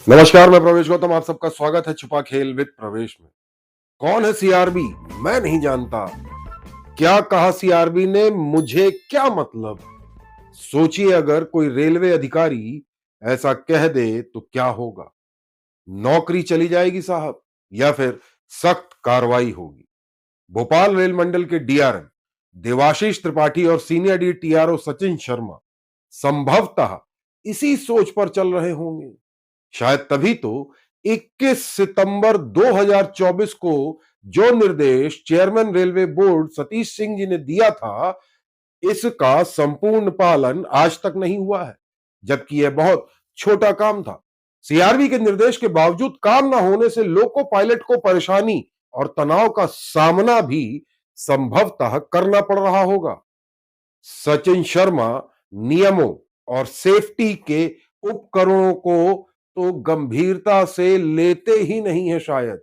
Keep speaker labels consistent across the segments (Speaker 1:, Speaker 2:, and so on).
Speaker 1: नमस्कार, मैं प्रवेश गौतम। आप सबका स्वागत है छुपा खेल विद प्रवेश में। कौन है सीआरबी? मैं नहीं जानता। क्या कहा सीआरबी ने? मुझे क्या मतलब? सोचिए, अगर कोई रेलवे अधिकारी ऐसा कह दे तो क्या होगा? नौकरी चली जाएगी साहब, या फिर सख्त कार्रवाई होगी? भोपाल रेल मंडल के डीआरएम देवाशीष त्रिपाठी और सीनियर टीआरओ सचिन शर्मा संभवतः इसी सोच पर चल रहे होंगे। शायद तभी तो 21 सितंबर 2024 को जो निर्देश chairman railway board Satish Singh ji ने दिया था, इसका संपूर्ण पालन आज तक नहीं हुआ है, जबकि यह बहुत छोटा काम था। सीआरबी के निर्देश के बावजूद काम ना होने से लोको पायलट को परेशानी और तनाव का सामना भी संभवतः करना पड़ रहा होगा। सचिन शर्मा नियमों और सेफ्टी के उपकरणों को तो गंभीरता से लेते ही नहीं है शायद।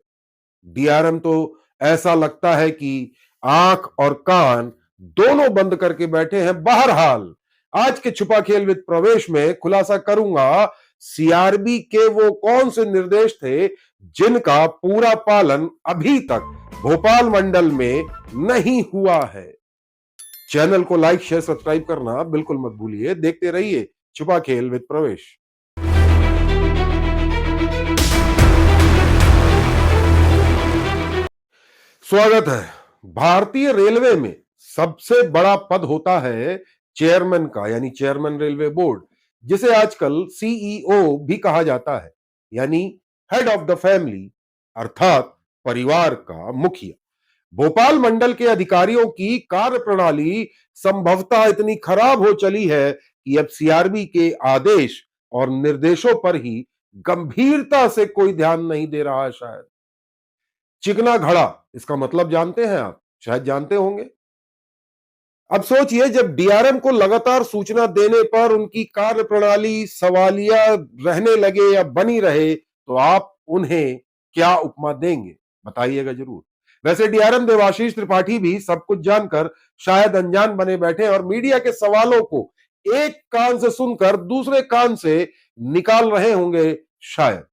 Speaker 1: डीआरएम तो ऐसा लगता है कि आंख और कान दोनों बंद करके बैठे हैं। बहरहाल, आज के छुपा खेल विद प्रवेश में खुलासा करूंगा सीआरबी के वो कौन से निर्देश थे जिनका पूरा पालन अभी तक भोपाल मंडल में नहीं हुआ है। चैनल को लाइक शेयर सब्सक्राइब करना बिल्कुल मत भूलिए। देखते रहिए छुपा खेल विद प्रवेश। स्वागत है। भारतीय रेलवे में सबसे बड़ा पद होता है चेयरमैन का, यानी चेयरमैन रेलवे बोर्ड, जिसे आजकल सीईओ भी कहा जाता है, यानी हेड ऑफ द फैमिली, अर्थात परिवार का मुखिया। भोपाल मंडल के अधिकारियों की कार्यप्रणाली संभवतः इतनी खराब हो चली है कि अब सीआरबी के आदेश और निर्देशों पर ही गंभीरता से कोई ध्यान नहीं दे रहा है। शायद चिकना घड़ा, इसका मतलब जानते हैं आप? शायद जानते होंगे। अब सोचिए, जब डीआरएम को लगातार सूचना देने पर उनकी कार्यप्रणाली सवालिया रहने लगे या बनी रहे, तो आप उन्हें क्या उपमा देंगे? बताइएगा जरूर। वैसे डीआरएम देवाशीष त्रिपाठी भी सब कुछ जानकर शायद अनजान बने बैठे और मीडिया के सवालों को एक कान से सुनकर दूसरे कान से निकाल रहे होंगे शायद।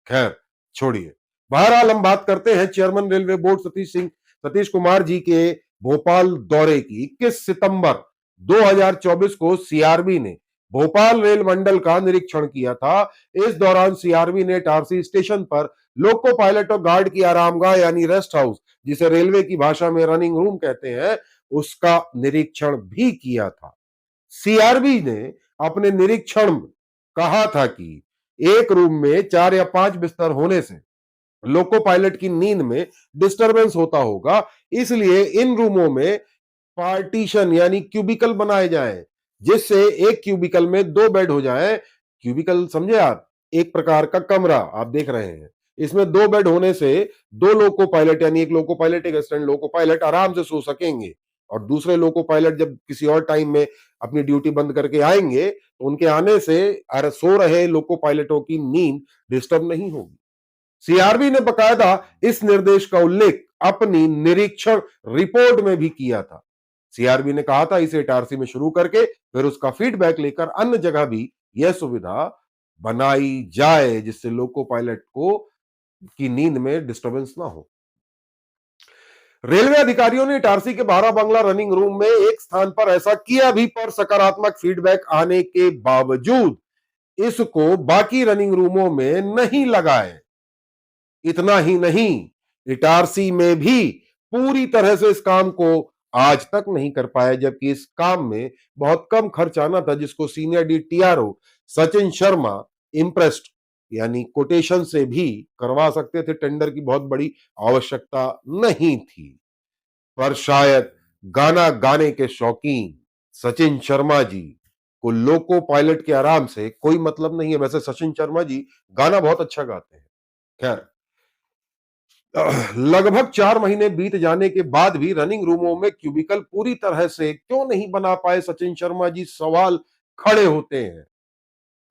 Speaker 1: खैर, छोड़िए। बहरहाल, हम बात करते हैं chairman railway board Satish Kumar ji के भोपाल दौरे की। 21 सितंबर 2024 को सीआरबी ने भोपाल रेल मंडल का निरीक्षण किया था। इस दौरान सीआरबी ने इटारसी स्टेशन पर लोको पायलट और गार्ड की आरामगाह, यानी रेस्ट हाउस, जिसे रेलवे की भाषा में रनिंग रूम कहते हैं, उसका निरीक्षण भी किया था। सीआरबी ने अपने निरीक्षण में कहा था कि एक रूम में 4 या 5 बिस्तर होने से लोको पायलट की नींद में डिस्टरबेंस होता होगा, इसलिए इन रूमों में पार्टीशन यानी क्यूबिकल बनाए जाएं, जिससे एक क्यूबिकल में 2 बेड हो जाएं। क्यूबिकल समझे आप? एक प्रकार का कमरा आप देख रहे हैं। इसमें 2 बेड होने से 2 लोको पायलट, यानी एक लोको पायलट एक असिस्टेंट लोको पायलट आराम से सो सकेंगे, और दूसरे लोको पायलट जब किसी और टाइम में अपनी ड्यूटी बंद करके आएंगे तो उनके आने से सो रहे लोको पायलटों की नींद डिस्टर्ब नहीं होगी। सीआरबी ने बकायदा इस निर्देश का उल्लेख अपनी निरीक्षण रिपोर्ट में भी किया था। सीआरबी ने कहा था इसे इटारसी में शुरू करके फिर उसका फीडबैक लेकर अन्य जगह भी यह सुविधा बनाई जाए, जिससे लोको पायलट को की नींद में डिस्टरबेंस ना हो। रेलवे अधिकारियों ने इटारसी के बारह बंगला रनिंग रूम में एक स्थान पर ऐसा किया भी, पर सकारात्मक फीडबैक आने के बावजूद इसको बाकी रनिंग रूमों में नहीं लगाए। इतना ही नहीं, इटारसी में भी पूरी तरह से इस काम को आज तक नहीं कर पाया, जबकि इस काम में बहुत कम खर्च आना था, जिसको senior TRO Sachin Sharma impressed, यानी कोटेशन से भी करवा सकते थे। टेंडर की बहुत बड़ी आवश्यकता नहीं थी। पर शायद गाना गाने के शौकीन सचिन शर्मा जी को लोको पायलट के आराम से कोई मतलब नहीं है। वैसे सचिन शर्मा जी गाना बहुत अच्छा गाते हैं। खैर, लगभग 4 महीने बीत जाने के बाद भी रनिंग रूमों में क्यूबिकल पूरी तरह से क्यों नहीं बना पाए सचिन शर्मा जी, सवाल खड़े होते हैं।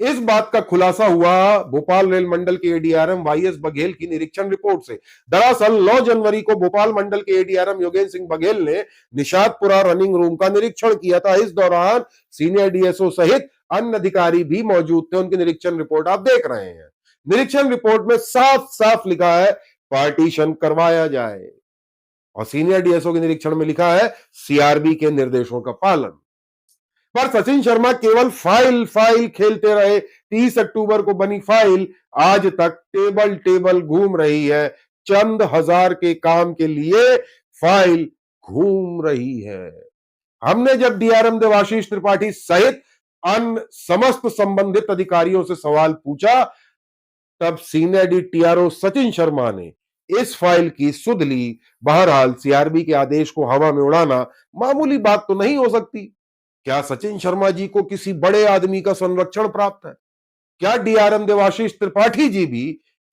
Speaker 1: इस बात का खुलासा हुआ भोपाल रेल मंडल के एडीआरएम वाईएस बघेल की निरीक्षण रिपोर्ट से। दरअसल 9 जनवरी को भोपाल मंडल के एडीआरएम योगेंद्र सिंह बघेल ने निषादपुरा रनिंग रूम का निरीक्षण किया था। इस दौरान सीनियर डीएसओ सहित अन्य अधिकारी भी मौजूद थे। उनकी निरीक्षण रिपोर्ट आप देख रहे हैं। निरीक्षण रिपोर्ट में साफ साफ लिखा है पार्टीशन करवाया जाए, और सीनियर डीएसओ के निरीक्षण में लिखा है सीआरबी के निर्देशों का पालन। पर सचिन शर्मा केवल फाइल फाइल खेलते रहे। 30 अक्टूबर को बनी फाइल आज तक टेबल टेबल घूम रही है। चंद हजार के काम के लिए फाइल घूम रही है। हमने जब डीआरएम देवाशीष त्रिपाठी सहित अन्य समस्त संबंधित अधिकारियों से सवाल पूछा, तब सीनियर टीआरओ सचिन शर्मा ने इस फाइल की सुध ली। बहरहाल सीआरबी के आदेश को हवा में उड़ाना मामूली बात तो नहीं हो सकती। क्या सचिन शर्मा जी को किसी बड़े आदमी का संरक्षण प्राप्त है? क्या डीआरएम देवाशीष त्रिपाठी जी भी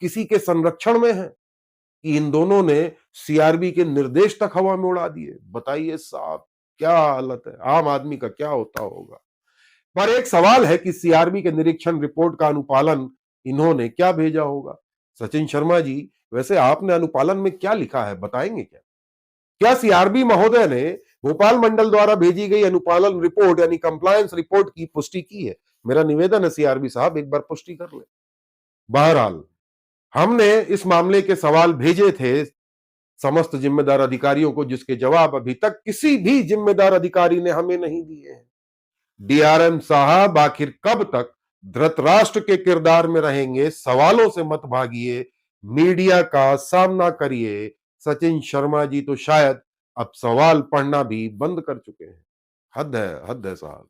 Speaker 1: किसी के संरक्षण में हैं कि इन दोनों ने सीआरबी के निर्देश तक हवा में उड़ा दिए? बताइए साहब, क्या हालत है, आम आदमी का क्या होता होगा। पर एक सवाल है कि सीआरबी के निरीक्षण रिपोर्ट का अनुपालन इन्होंने क्या भेजा होगा? सचिन शर्मा जी, वैसे आपने अनुपालन में क्या लिखा है, बताएंगे क्या? क्या सीआरबी महोदय ने भोपाल मंडल द्वारा भेजी गई अनुपालन रिपोर्ट यानी कंप्लायंस रिपोर्ट की पुष्टि की है? मेरा निवेदन है सीआरबी साहब, एक बार पुष्टि कर ले। बहरहाल हमने इस मामले के सवाल भेजे थे समस्त जिम्मेदार अधिकारियों को, जिसके जवाब अभी तक किसी भी जिम्मेदार अधिकारी ने हमें नहीं दिए हैं। डीआरएम साहब आखिर कब तक धृतराष्ट्र के किरदार में रहेंगे? सवालों से मत भागिए, मीडिया का सामना करिए। सचिन शर्मा जी तो शायद अब सवाल पढ़ना भी बंद कर चुके हैं। हद है साहब।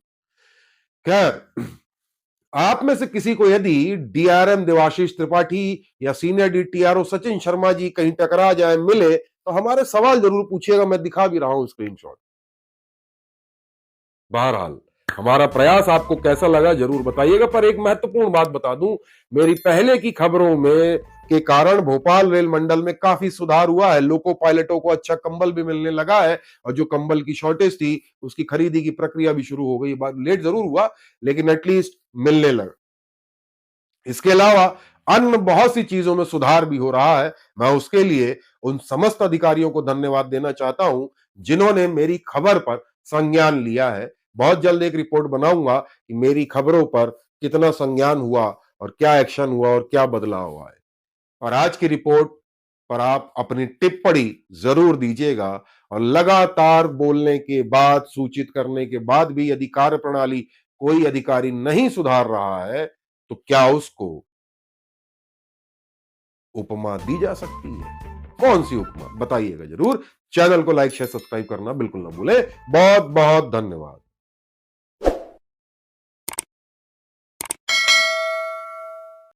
Speaker 1: खैर, आप में से किसी को यदि डीआरएम देवाशीष त्रिपाठी या सीनियर डीटीआरओ सचिन शर्मा जी कहीं टकरा जाए, मिले, तो हमारे सवाल जरूर पूछिएगा। मैं दिखा भी रहा हूं स्क्रीनशॉट। बहरहाल हमारा प्रयास आपको कैसा लगा जरूर बताइएगा। पर एक महत्वपूर्ण बात बता दूं, मेरी पहले की खबरों में के कारण भोपाल रेल मंडल में काफी सुधार हुआ है। लोको पायलटों को अच्छा कंबल भी मिलने लगा है, और जो कंबल की शॉर्टेज थी उसकी खरीदी की प्रक्रिया भी शुरू हो गई। लेट जरूर हुआ, लेकिन एटलीस्ट मिलने लगा। इसके अलावा अन्य बहुत सी चीजों में सुधार भी हो रहा है। मैं उसके लिए उन समस्त अधिकारियों को धन्यवाद देना चाहता हूं जिन्होंने मेरी खबर पर संज्ञान लिया है। बहुत जल्द एक रिपोर्ट बनाऊंगा कि मेरी खबरों पर कितना संज्ञान हुआ और क्या एक्शन हुआ और क्या बदलाव हुआ है। और आज की रिपोर्ट पर आप अपनी टिप्पणी जरूर दीजिएगा। और लगातार बोलने के बाद, सूचित करने के बाद भी यदि कार्य प्रणाली कोई अधिकारी नहीं सुधार रहा है, तो क्या उसको उपमा दी जा सकती है? कौन सी उपमा, बताइएगा जरूर। चैनल को लाइक शेयर सब्सक्राइब करना बिल्कुल ना भूलें। बहुत बहुत धन्यवाद।